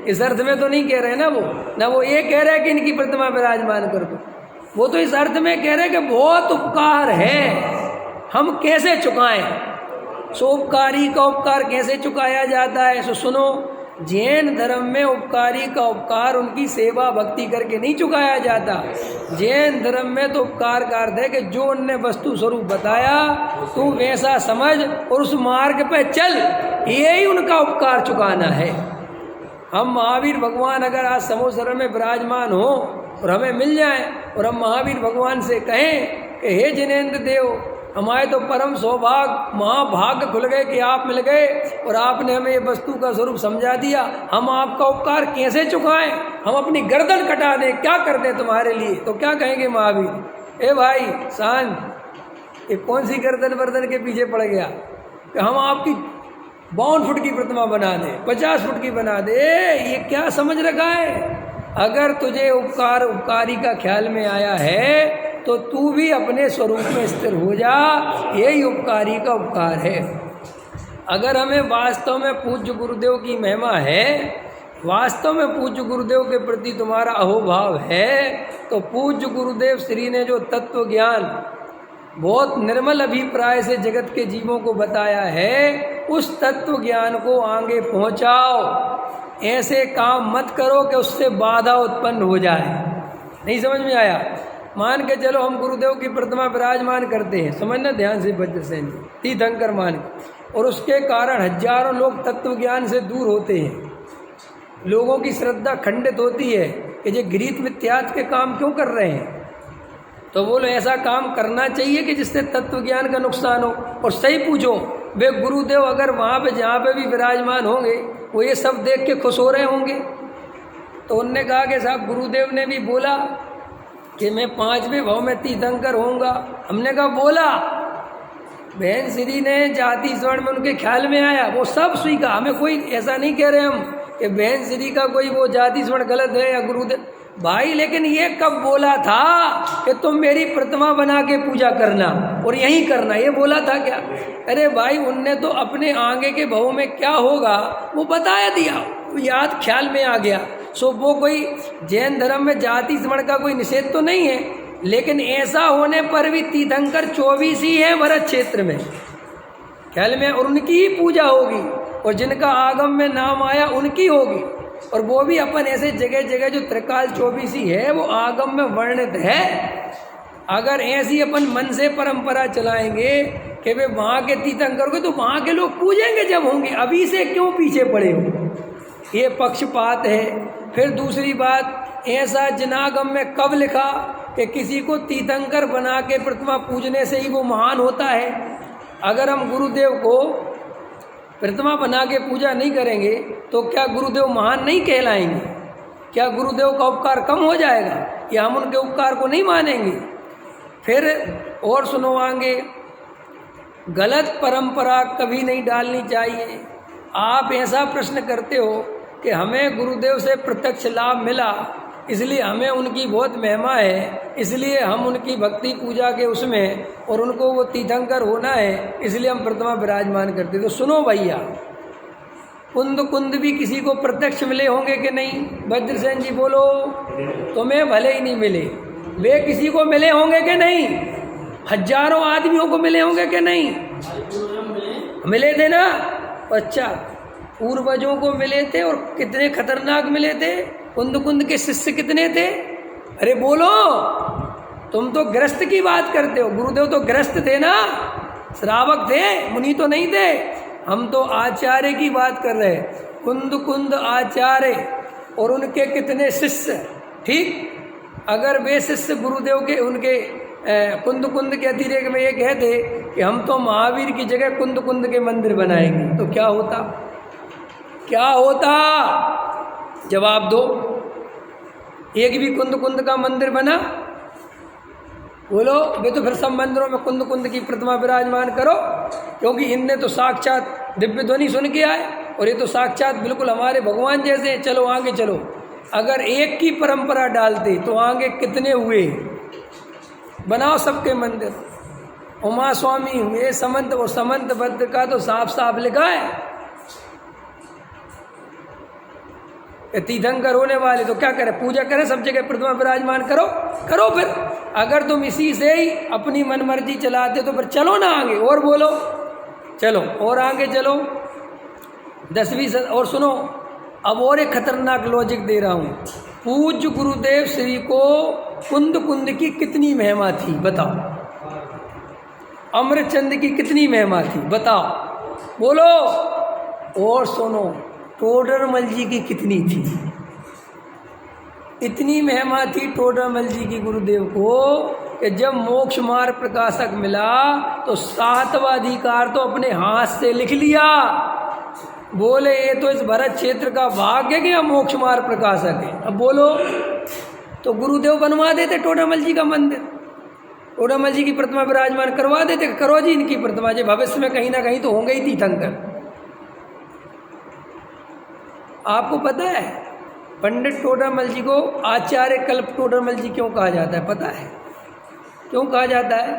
A: इस अर्थ में तो नहीं कह रहे ना वो ये कह रहे हैं कि इनकी प्रतिमा विराजमान कर दो। वो तो इस अर्थ में कह रहे हैं कि बहुत उपकार है, हम कैसे चुकाएं। सो उपकारी का उपकार कैसे चुकाया जाता है? सो सुनो, जैन धर्म में उपकारी का उपकार उनकी सेवा भक्ति करके नहीं चुकाया जाता। जैन धर्म में तो उपकार का अर्थ है कि जो उनने वस्तु स्वरूप बताया तू वैसा समझ और उस मार्ग पे चल, यही उनका उपकार चुकाना है। हम महावीर भगवान अगर आज समोसर में विराजमान हो और हमें मिल जाए और हम महावीर भगवान से कहें कि हे जिनेंद्र देव, हमारे तो परम सौभाग्य महाभाग्य खुल गए कि आप मिल गए और आपने हमें ये वस्तु का स्वरूप समझा दिया, हम आपका उपकार कैसे चुकाएं? हम अपनी गर्दन कटा दें, क्या कर दें तुम्हारे लिए? तो क्या कहेंगे महावीर, ए भाई शांत, ये कौन सी गर्दन वर्दन के पीछे पड़ गया कि हम आपकी 52 फुट की प्रतिमा बना दें, 50 फुट की बना दे? ये क्या समझ रखा है? अगर तुझे उपकारी का ख्याल में आया है तो तू भी अपने स्वरूप में स्थिर हो जा, यही उपकारी का उपकार है। अगर हमें वास्तव में पूज्य गुरुदेव की महिमा है, वास्तव में पूज्य गुरुदेव के प्रति तुम्हारा अहोभाव है, तो पूज्य गुरुदेव श्री ने जो तत्व ज्ञान बहुत निर्मल अभिप्राय से जगत के जीवों को बताया है, उस तत्व ज्ञान को आगे पहुंचाओ। ऐसे काम मत करो कि उससे बाधा उत्पन्न हो जाए। नहीं समझ में आया? मान के चलो हम गुरुदेव की प्रतिमा विराजमान करते हैं, समझना ध्यान से वज्रसेन जी, तीर्थंकर मान के, और उसके कारण हजारों लोग तत्व ज्ञान से दूर होते हैं, लोगों की श्रद्धा खंडित होती है कि ये गीत मिथ्यात्व के काम क्यों कर रहे हैं। तो बोलो ऐसा काम करना चाहिए कि जिससे तत्व ज्ञान का नुकसान हो। और सही पूछो, वे गुरुदेव अगर वहाँ पे जहाँ पे भी विराजमान होंगे वो ये सब देख के खुश हो रहे होंगे? तो उनने कहा कि साहब गुरुदेव ने भी बोला कि मैं 5वें भाव में तीर्थंकर होऊंगा। हमने कहा बोला, बहन श्री ने जाति स्वर्ण में उनके ख्याल में आया, वो सब स्वीकार। हमें कोई ऐसा नहीं कह रहे हम कि बहन श्री का कोई वो जाति स्वर्ण गलत है या गुरुदेव भाई, लेकिन ये कब बोला था कि तुम मेरी प्रतिमा बना के पूजा करना और यही करना, ये बोला था क्या? अरे भाई उनने तो अपने आगे के भाव में क्या होगा वो बताया दिया, याद ख्याल में आ गया। सो वो कोई जैन धर्म में जाति स्वर्ण का कोई निषेध तो नहीं है, लेकिन ऐसा होने पर भी तीर्थंकर 24 ही है भरत क्षेत्र में ख्याल में, और उनकी ही पूजा होगी और जिनका आगम में नाम आया उनकी होगी। और वो भी अपन ऐसे जगह जगह जो त्रिकाल 24 ही है वो आगम में वर्णित है। अगर ऐसी अपन मन से परंपरा चलाएंगे कि वे वहाँ के तीर्थंकर को तो वहाँ के लोग पूजेंगे जब होंगे, अभी से क्यों पीछे पड़े हो? ये पक्षपात है। फिर दूसरी बात, ऐसा जिनागम में कब लिखा कि किसी को तीर्थंकर बना के प्रतिमा पूजने से ही वो महान होता है? अगर हम गुरुदेव को प्रतिमा बना के पूजा नहीं करेंगे तो क्या गुरुदेव महान नहीं कहलाएंगे? क्या गुरुदेव का उपकार कम हो जाएगा या हम उनके उपकार को नहीं मानेंगे? फिर और सुनो आगे, गलत परंपरा कभी नहीं डालनी चाहिए। आप ऐसा प्रश्न करते हो कि हमें गुरुदेव से प्रत्यक्ष लाभ मिला इसलिए हमें उनकी बहुत महिमा है, इसलिए हम उनकी भक्ति पूजा के उसमें और उनको वो तीर्थंकर होना है इसलिए हम प्रतिमा विराजमान करते। तो सुनो भैया, कुंद भी किसी को प्रत्यक्ष मिले होंगे कि नहीं? वज्रसेन जी बोलो। तुम्हें भले ही नहीं मिले, वे किसी को मिले होंगे कि नहीं? हजारों आदमियों को मिले होंगे कि नहीं? मिले थे ना? अच्छा, पूर्वजों को मिले थे और कितने खतरनाक मिले थे। कुंद के शिष्य कितने थे? अरे बोलो, तुम तो ग्रस्त की बात करते हो, गुरुदेव तो ग्रस्त थे ना, श्रावक थे, मुनि तो नहीं थे। हम तो आचार्य की बात कर रहे हैं, कुंद आचार्य और उनके कितने शिष्य। ठीक, अगर वे शिष्य गुरुदेव के उनके कुंद के अतिरेक में ये कहते कि हम तो महावीर की जगह कुंद के मंदिर बनाएंगे, तो क्या होता? क्या होता? जवाब दो। एक भी कुंद का मंदिर बना? बोलो। वे तो फिर सब मंदिरों में कुंद की प्रतिमा विराजमान करो, क्योंकि इनने तो साक्षात दिव्य ध्वनि सुन के आए और ये तो साक्षात बिल्कुल हमारे भगवान जैसे। चलो आगे चलो, अगर एक की परंपरा डालते तो आगे कितने हुए? बनाओ सबके मंदिर। उमा स्वामी हुए समंत, और समंत भद्र का तो साफ साफ लिखा है कि तीर्थंकर होने वाले तो क्या करें, पूजा करें, सब जगह प्रतिमा विराजमान करो, करो। फिर अगर तुम इसी से ही अपनी मनमर्जी चलाते तो फिर चलो ना आगे, और बोलो, चलो और आगे चलो। 10वीं और सुनो, अब और एक खतरनाक लॉजिक दे रहा हूँ। पूज्य गुरुदेव श्री को कुंद कुंद की कितनी महिमा थी बताओ, अमृतचंद की कितनी महिमा थी बताओ, बोलो। और सुनो, टोडरमल जी की कितनी थी? इतनी महिमा थी टोडरमल जी की गुरुदेव को कि जब मोक्ष मार्ग प्रकाशक मिला तो 7वां अधिकार तो अपने हाथ से लिख लिया। बोले ये तो इस भरत क्षेत्र का भाग्य है कि हम मोक्ष मार्ग प्रकाशक है। अब बोलो, तो गुरुदेव बनवा देते टोडरमल जी का मंदिर, टोडरमल जी की प्रतिमा विराजमान करवा देते। करो जी इनकी प्रतिमा, जी भविष्य में कहीं ना कहीं तो होंगे ही तीर्थंकर। आपको पता है पंडित टोडरमल जी को आचार्य कल्प टोडरमल जी क्यों कहा जाता है? पता है क्यों कहा जाता है?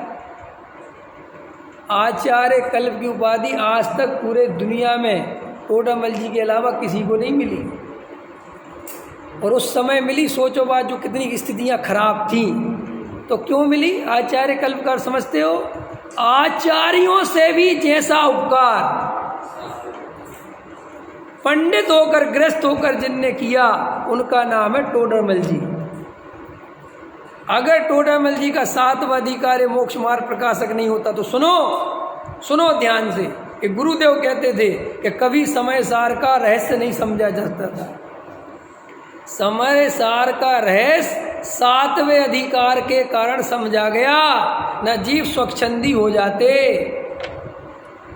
A: आचार्य कल्प की उपाधि आज तक पूरे दुनिया में टोडरमल जी के अलावा किसी को नहीं मिली, और उस समय मिली, सोचो बात, जो कितनी स्थितियां खराब थी, तो क्यों मिली? आचार्य कल्प का समझते हो? आचार्यों से भी जैसा उपकार पंडित होकर गृहस्थ होकर जिनने किया उनका नाम है टोडरमल जी। अगर टोडरमल जी का 7वां अधिकार मोक्ष मार्ग प्रकाशक नहीं होता तो सुनो, सुनो ध्यान से, कि गुरुदेव कहते थे कि कभी समय सार का रहस्य नहीं समझा जाता था। समय सार का रहस्य 7वें अधिकार के कारण समझा गया, न जीव स्वच्छंदी हो जाते।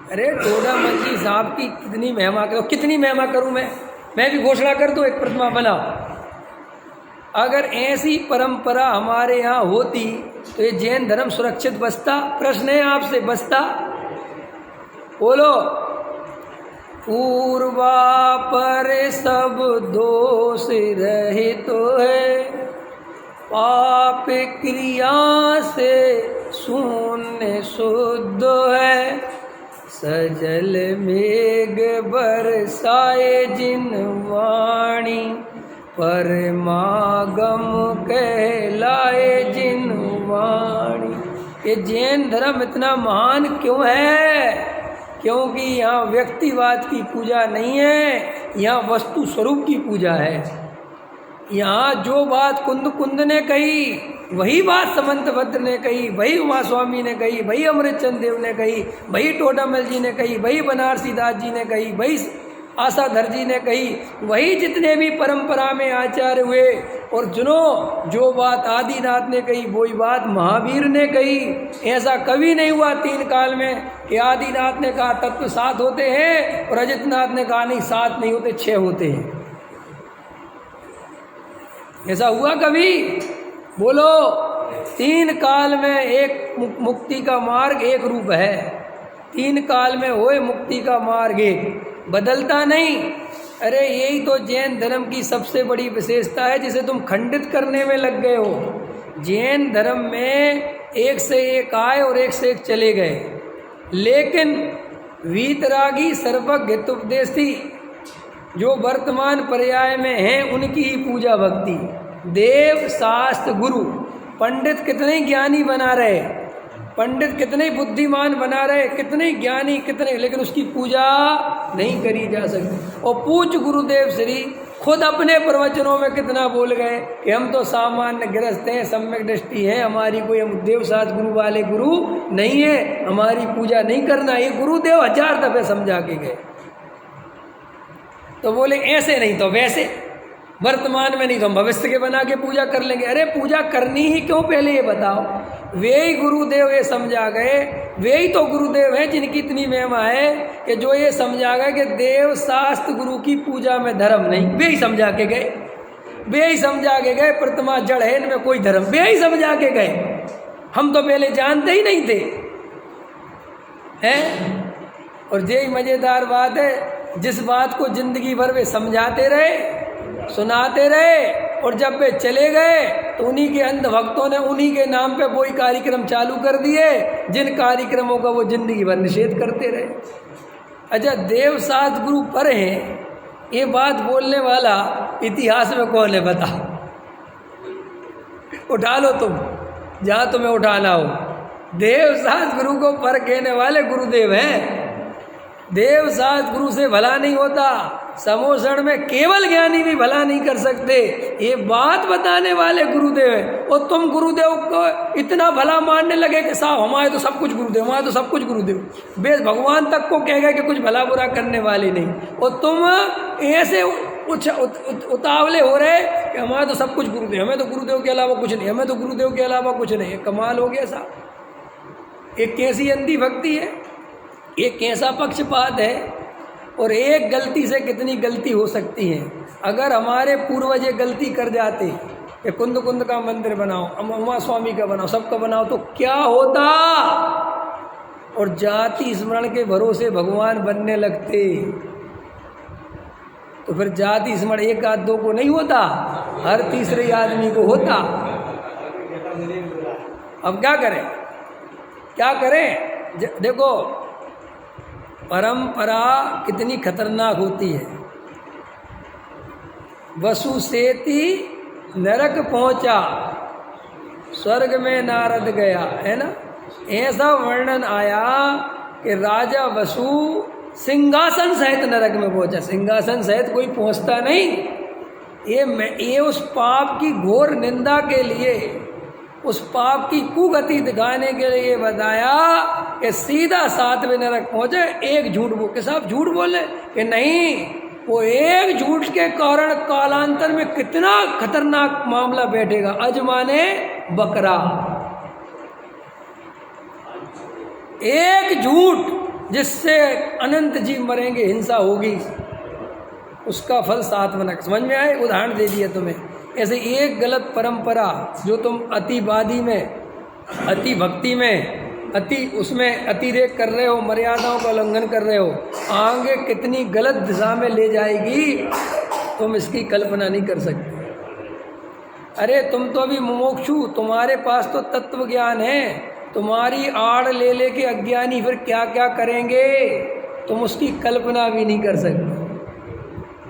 A: अरे टोडरमल जी साहब की कितनी महिमा करो, कितनी महिमा करूं मैं भी घोषणा कर दूं, एक प्रतिमा बनाओ। अगर ऐसी परंपरा हमारे यहाँ होती तो ये जैन धर्म सुरक्षित बचता? प्रश्न है आपसे, बचता? बोलो। पूर्वा पर सब दोष रहित तो है, पाप क्रिया से शून्य शुद्ध है, सजल मेघ बरसाए जिन वाणी, परमागम कहलाए जिन वाणी। ये जैन धर्म इतना महान क्यों है? क्योंकि यहाँ व्यक्तिवाद की पूजा नहीं है, यहाँ वस्तु स्वरूप की पूजा है। यहाँ जो बात कुंद ने कही वही बात समंत भद्र ने कही, वही उमा स्वामी ने कही, वही अमृतचंद देव ने कही, वही टोडरमल जी ने कही, वही बनारसी दास जी ने कही, वही आशाधर जी ने कही, वही जितने भी परंपरा में आचार्य हुए। और जो बात आदिनाथ ने कही वही बात महावीर ने कही। ऐसा कभी नहीं हुआ 3 काल में कि आदिनाथ ने कहा तत्व 7 होते हैं और अजितनाथ ने कहा नहीं 7 नहीं होते 6 होते हैं। ऐसा हुआ कभी? बोलो। 3 काल में एक मुक्ति का मार्ग एक रूप है, 3 काल में होए मुक्ति का मार्ग एक, बदलता नहीं। अरे यही तो जैन धर्म की सबसे बड़ी विशेषता है जिसे तुम खंडित करने में लग गए हो। जैन धर्म में एक से एक आए और एक से एक चले गए, लेकिन वीतरागी सर्वज्ञ हितोपदेशी जो वर्तमान पर्याय में हैं उनकी ही पूजा भक्ति। देव शास्त्र गुरु पंडित कितने ज्ञानी बना रहे, पंडित कितने बुद्धिमान बना रहे, कितने ज्ञानी कितने, लेकिन उसकी पूजा नहीं करी जा सकती। और पूज्य गुरुदेव श्री खुद अपने प्रवचनों में कितना बोल गए कि हम तो सामान्य गृहस्थ हैं, सम्यक दृष्टि है हमारी, कोई हम देव शास्त्र गुरु वाले गुरु नहीं है, हमारी पूजा नहीं करना। ये गुरुदेव 1000 दफे समझा के गए। तो बोले ऐसे नहीं तो वैसे, वर्तमान में नहीं तो हम भविष्य के बना के पूजा कर लेंगे। अरे पूजा करनी ही क्यों, पहले ये बताओ। वे ही गुरुदेव ये समझा गए, वे ही तो गुरुदेव हैं जिनकी इतनी महिमा है कि जो ये समझा गए कि देव शास्त्र गुरु की पूजा में धर्म नहीं, वे ही समझा के गए, वे ही समझा के गए। प्रतिमा जड़ है, इनमें कोई धर्म, वे ही समझा के गए। हम तो पहले जानते ही नहीं थे, हैं? और यही मज़ेदार बात है, जिस बात को जिंदगी भर वे समझाते रहे, सुनाते रहे, और जब वे चले गए तो उन्हीं के अंध भक्तों ने उन्हीं के नाम पे वही कार्यक्रम चालू कर दिए जिन कार्यक्रमों का वो जिंदगी भर निषेध करते रहे। अच्छा, देव सात गुरु पर हैं, ये बात बोलने वाला इतिहास में कौन है बता? उठा लो तुम जहाँ तुम्हें उठाना हो। देव सात गुरु को पर कहने वाले गुरुदेव हैं। देव सात गुरु से भला नहीं होता, समोषण में केवल ज्ञानी भी भला नहीं कर सकते, ये बात बताने वाले गुरुदेव हैं। और तुम गुरुदेव को इतना भला मानने लगे कि साहब हमारे तो सब कुछ गुरुदेव, हमारे तो सब कुछ गुरुदेव, बेस भगवान तक को कह गए कि कुछ भला बुरा करने वाले नहीं, और तुम ऐसे उतावले हो रहे कि हमारे तो सब कुछ गुरुदेव, हमें तो गुरुदेव के अलावा कुछ नहीं, हमें तो गुरुदेव के अलावा कुछ नहीं। कमाल हो गया साहब, एक कैसी अंधी भक्ति है, एक कैसा पक्षपात है, और एक गलती से कितनी गलती हो सकती है। अगर हमारे पूर्वज ये गलती कर जाते कि कुंद कुंद का मंदिर बनाओ, उमा स्वामी का बनाओ, सबका बनाओ, तो क्या होता? और जाति स्मरण के भरोसे भगवान बनने लगते, तो फिर जाति स्मरण एक आध दो को नहीं होता, हर तीसरे आदमी को होता। अब क्या करें, क्या करें? देखो परंपरा कितनी खतरनाक होती है। वसु सेती नरक पहुंचा, स्वर्ग में नारद गया, है ना? ऐसा वर्णन आया कि राजा वसु सिंहासन सहित नरक में पहुंचा। सिंहासन सहित कोई पहुंचता नहीं। ये उस पाप की घोर निंदा के लिए, उस पाप की कुगति दिखाने के लिए बताया कि सीधा सातवें नरक पहुंचे। एक झूठ बोल के साहब झूठ बोले कि नहीं, वो एक झूठ के कारण कालांतर में कितना खतरनाक मामला बैठेगा। अजमाने बकरा, एक झूठ जिससे अनंत जीव मरेंगे, हिंसा होगी, उसका फल सातवें नरक। समझ में आए? उदाहरण दे दिया तुम्हें। ऐसे एक गलत परंपरा जो तुम अतिवादी में, अति भक्ति में, उसमें अतिरेक कर रहे हो, मर्यादाओं का उल्लंघन कर रहे हो, आगे कितनी गलत दिशा में ले जाएगी तुम इसकी कल्पना नहीं कर सकते। अरे तुम तो अभी मुमुक्षु, तुम्हारे पास तो तत्व ज्ञान है, तुम्हारी आड़ ले लेके अज्ञानी फिर क्या क्या करेंगे तुम उसकी कल्पना भी नहीं कर सकते।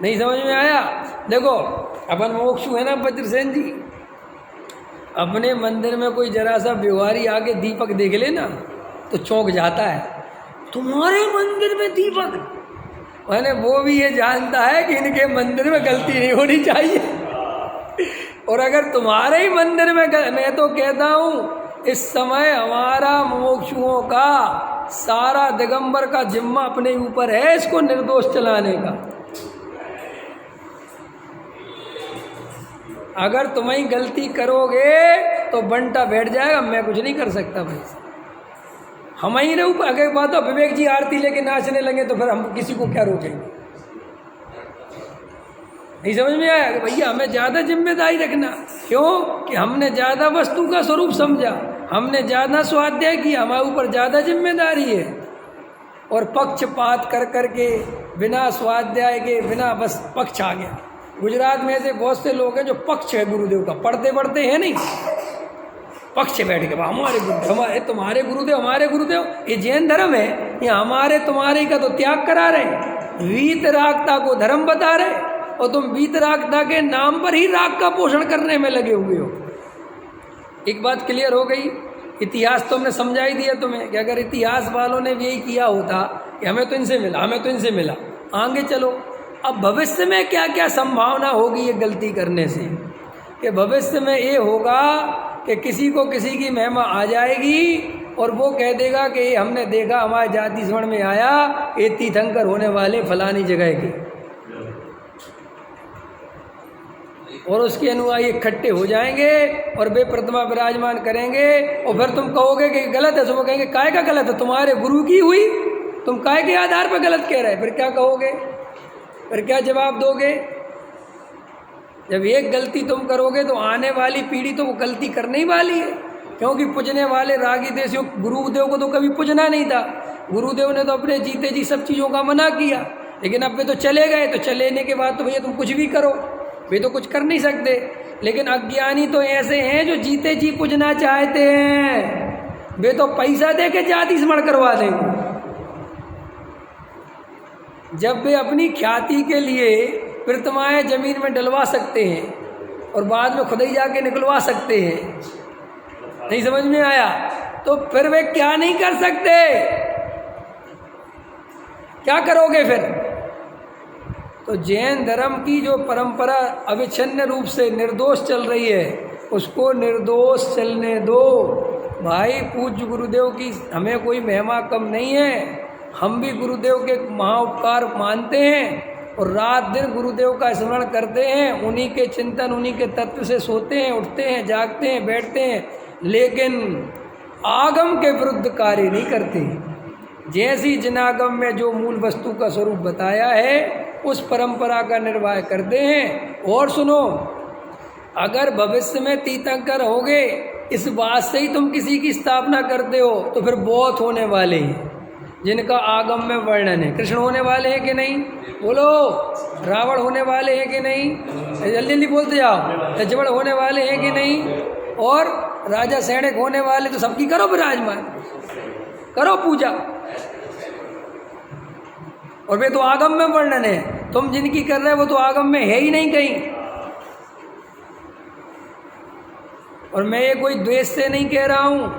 A: नहीं समझ में आया? देखो अपन मोक्षु है ना वज्रसेन जी, अपने मंदिर में कोई जरा सा व्यवहारी आगे दीपक देख ले ना तो चौंक जाता है, तुम्हारे मंदिर में दीपक। मैंने वो भी ये जानता है कि इनके मंदिर में गलती नहीं होनी चाहिए। और अगर तुम्हारे ही मंदिर में मैं तो कहता हूँ इस समय हमारा मोक्षुओं का सारा दिगंबर का जिम्मा अपने ऊपर है इसको निर्दोष चलाने का। अगर तुम ही गलती करोगे तो बंटा बैठ जाएगा, मैं कुछ नहीं कर सकता भाई। हम ही नहीं, अगर बात हो विवेक जी आरती लेके नाचने लगे तो फिर हम किसी को क्या रोकेंगे? नहीं समझ में आया कि भैया हमें ज़्यादा जिम्मेदारी रखना। क्यों? कि हमने ज़्यादा वस्तु का स्वरूप समझा, हमने ज़्यादा स्वाध्याय किया, हमारे ऊपर ज़्यादा जिम्मेदारी है। और पक्षपात कर करके बिना स्वाध्याय के, बिना बस पक्ष आ गया। गुजरात में ऐसे बहुत से लोग हैं जो पक्ष है गुरुदेव का, पढ़ते पढ़ते हैं नहीं, पक्ष बैठ के हमारे गुरुदेव, हमारे तुम्हारे गुरुदेव, हमारे गुरुदेव। ये जैन धर्म है, ये हमारे तुम्हारे का तो त्याग करा रहे, वीतरागता को धर्म बता रहे, और तुम वीतरागता के नाम पर ही राग का पोषण करने में लगे हुए हो। एक बात क्लियर हो गई। इतिहास तो हमने समझा ही दिया तुम्हें कि अगर इतिहास वालों ने भी यही किया होता कि हमें तो इनसे मिला, हमें तो इनसे मिला, आगे चलो। अब भविष्य में क्या क्या संभावना होगी ये गलती करने से, कि भविष्य में ये होगा कि किसी को किसी की महिमा आ जाएगी और वो कह देगा कि ये हमने देखा, हमारे जाति स्मरण में आया, ये तीर्थंकर होने वाले फलानी जगह के, और उसके अनुयायी इकट्ठे हो जाएंगे और वे प्रतिमा विराजमान करेंगे। और फिर तुम कहोगे कि गलत है, तो वो कहेंगे काय का गलत है, तुम्हारे गुरु की हुई, तुम काय के आधार पर गलत कह रहे? फिर क्या कहोगे? फिर क्या जवाब दोगे? जब एक गलती तुम करोगे तो आने वाली पीढ़ी तो वो गलती करने ही वाली है। क्योंकि पूजने वाले रागी देशियों गुरुदेव को तो कभी पूजना नहीं था। गुरुदेव ने तो अपने जीते जी सब चीज़ों का मना किया, लेकिन अब वे तो चले गए, तो चलेने के बाद तो भैया तुम कुछ भी करो, वे तो कुछ कर नहीं सकते। लेकिन अज्ञानी तो ऐसे हैं जो जीते जी पूजना चाहते हैं, वे तो पैसा दे के जाति स्मरण करवा देंगे। जब वे अपनी ख्याति के लिए प्रतिमाएं जमीन में डलवा सकते हैं और बाद में खुद ही जाके निकलवा सकते हैं, नहीं समझ में आया, तो फिर वे क्या नहीं कर सकते? क्या करोगे फिर? तो जैन धर्म की जो परंपरा अविच्छिन्न रूप से निर्दोष चल रही है, उसको निर्दोष चलने दो भाई। पूज्य गुरुदेव की हमें कोई महिमा कम नहीं है, हम भी गुरुदेव के महाउपकार मानते हैं और रात दिन गुरुदेव का स्मरण करते हैं, उन्हीं के चिंतन, उन्हीं के तत्व से सोते हैं, उठते हैं, जागते हैं, बैठते हैं, लेकिन आगम के विरुद्ध कार्य नहीं करते। जैसी जिनागम में जो मूल वस्तु का स्वरूप बताया है उस परंपरा का निर्वाह करते हैं। और सुनो, अगर भविष्य में तीर्थंकर होगे इस बात से ही तुम किसी की स्थापना करते हो तो फिर बहुत होने वाले हैं जिनका आगम में वर्णन है। कृष्ण होने वाले हैं कि नहीं? बोलो। रावण होने वाले हैं कि नहीं? जल्दी जल्दी बोलते जाओ। रजवड़ होने वाले हैं कि नहीं? और राजा सैनिक होने वाले, तो सबकी करो विराजमान, करो पूजा। और वे तो आगम में वर्णन है, तुम जिनकी कर रहे हो वो तो आगम में है ही नहीं कहीं। और मैं ये कोई द्वेष से नहीं कह रहा हूँ,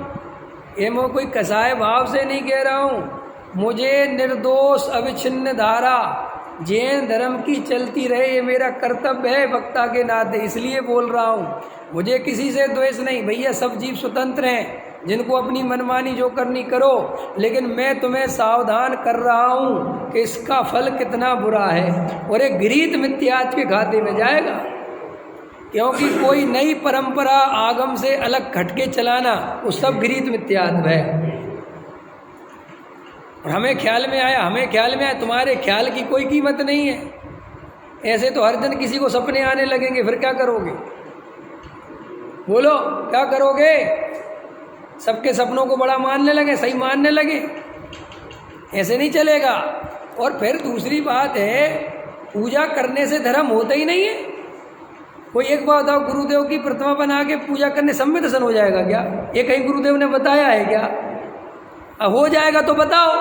A: ये मैं कोई कसाय भाव से नहीं कह रहा हूँ। मुझे निर्दोष अविच्छिन्न धारा जैन धर्म की चलती रहे, ये मेरा कर्तव्य है वक्ता के नाते, इसलिए बोल रहा हूँ। मुझे किसी से द्वेष नहीं भैया, सब जीव स्वतंत्र हैं, जिनको अपनी मनमानी जो करनी करो, लेकिन मैं तुम्हें सावधान कर रहा हूँ कि इसका फल कितना बुरा है और एक घृत मिथ्यात्व के खाते में जाएगा। क्योंकि कोई नई परंपरा आगम से अलग खटके चलाना वो सब घृत मिथ्यात्व है। और हमें ख्याल में आया, तुम्हारे ख्याल की कोई कीमत नहीं है। ऐसे तो हर दिन किसी को सपने आने लगेंगे, फिर क्या करोगे? बोलो, क्या करोगे? सबके सपनों को बड़ा मानने लगे, सही मानने लगे, ऐसे नहीं चलेगा। और फिर दूसरी बात है, पूजा करने से धर्म होता ही नहीं है। कोई एक बात बताओ, गुरुदेव की प्रतिमा बना के पूजा करने सब में दर्शन हो जाएगा क्या? ये कहीं गुरुदेव ने बताया है क्या? हो जाएगा तो बताओ।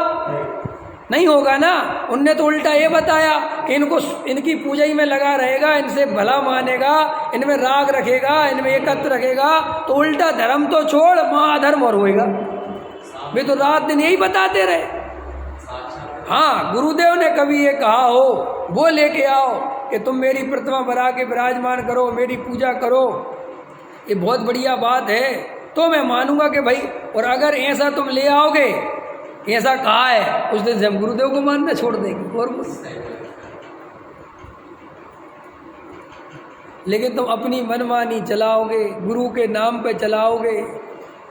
A: नहीं होगा ना। उनने तो उल्टा ये बताया कि इनको, इनकी पूजा ही में लगा रहेगा, इनसे भला मानेगा, इनमें राग रखेगा, इनमें एकत्र रखेगा, तो उल्टा धर्म तो छोड़ महाधर्म और होएगा। वे तो रात दिन यही बताते रहे। हाँ, गुरुदेव ने कभी ये कहा हो वो लेके आओ कि तुम मेरी प्रतिमा बना के विराजमान करो, मेरी पूजा करो, ये बहुत बढ़िया बात है, तो मैं मानूंगा कि भाई। और अगर ऐसा तुम ले आओगे, ऐसा कहा है, उस दिन से हम गुरुदेव को मानना छोड़ देंगे। और लेकिन तुम अपनी मनमानी चलाओगे, गुरु के नाम पे चलाओगे।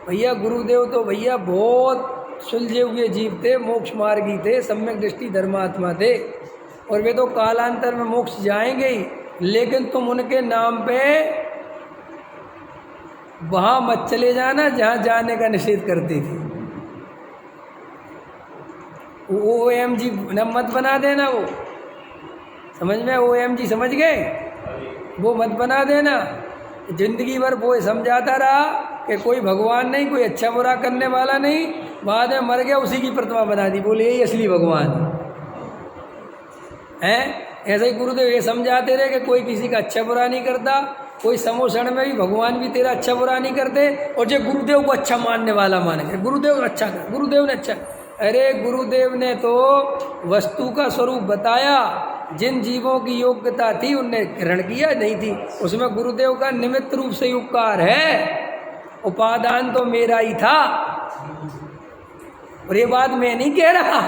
A: भैया गुरुदेव तो भैया बहुत सुलझे हुए जीव थे, मोक्ष मार्गी थे, सम्यक दृष्टि धर्मात्मा थे, और वे तो कालांतर में मोक्ष जाएंगे ही। लेकिन तुम उनके नाम पे वहाँ मत चले जाना जहाँ जाने का निषेध करती थी। OMG मत बना देना, वो समझ में, OMG समझ गए, वो मत बना देना। जिंदगी भर वो समझाता रहा कि कोई भगवान नहीं, कोई अच्छा बुरा करने वाला नहीं, बाद में मर गया, उसी की प्रतिमा बना दी, बोले यही असली भगवान है। ऐसे ही गुरुदेव ये समझाते रहे कि कोई किसी का अच्छा बुरा नहीं करता, कोई समोषण में भी भगवान भी तेरा अच्छा बुरा नहीं करते, और जो गुरुदेव को अच्छा मानने वाला माने, गुरुदेव अच्छा कर, गुरुदेव ने अच्छा। अरे गुरुदेव ने तो वस्तु का स्वरूप बताया, जिन जीवों की योग्यता थी उनने ग्रहण किया, नहीं थी, उसमें गुरुदेव का निमित्त रूप से उपकार है, उपादान तो मेरा ही था। और ये बात मैं नहीं कह रहा,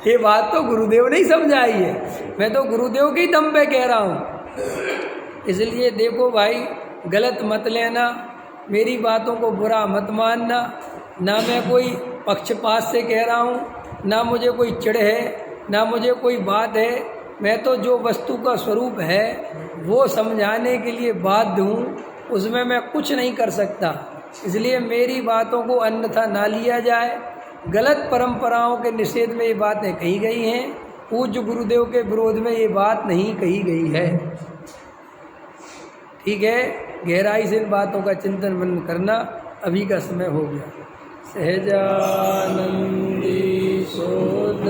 A: ये बात तो गुरुदेव ने ही समझाई है, मैं तो गुरुदेव के ही दम पे कह रहा हूँ। इसलिए देखो भाई, गलत मत लेना, मेरी बातों को बुरा मत मानना, ना मैं कोई पक्षपात से कह रहा हूँ, ना मुझे कोई चिढ़ है, ना मुझे कोई बात है। मैं तो जो वस्तु का स्वरूप है वो समझाने के लिए बाध्य हूँ, उसमें मैं कुछ नहीं कर सकता। इसलिए मेरी बातों को अन्यथा ना लिया जाए। गलत परंपराओं के निषेध में ये बातें कही गई हैं, पूज्य गुरुदेव के विरोध में ये बात नहीं कही गई है। ठीक है, गहराई से इन बातों का चिंतन मनन करना। अभी का समय हो गया। सहजानंदी शोध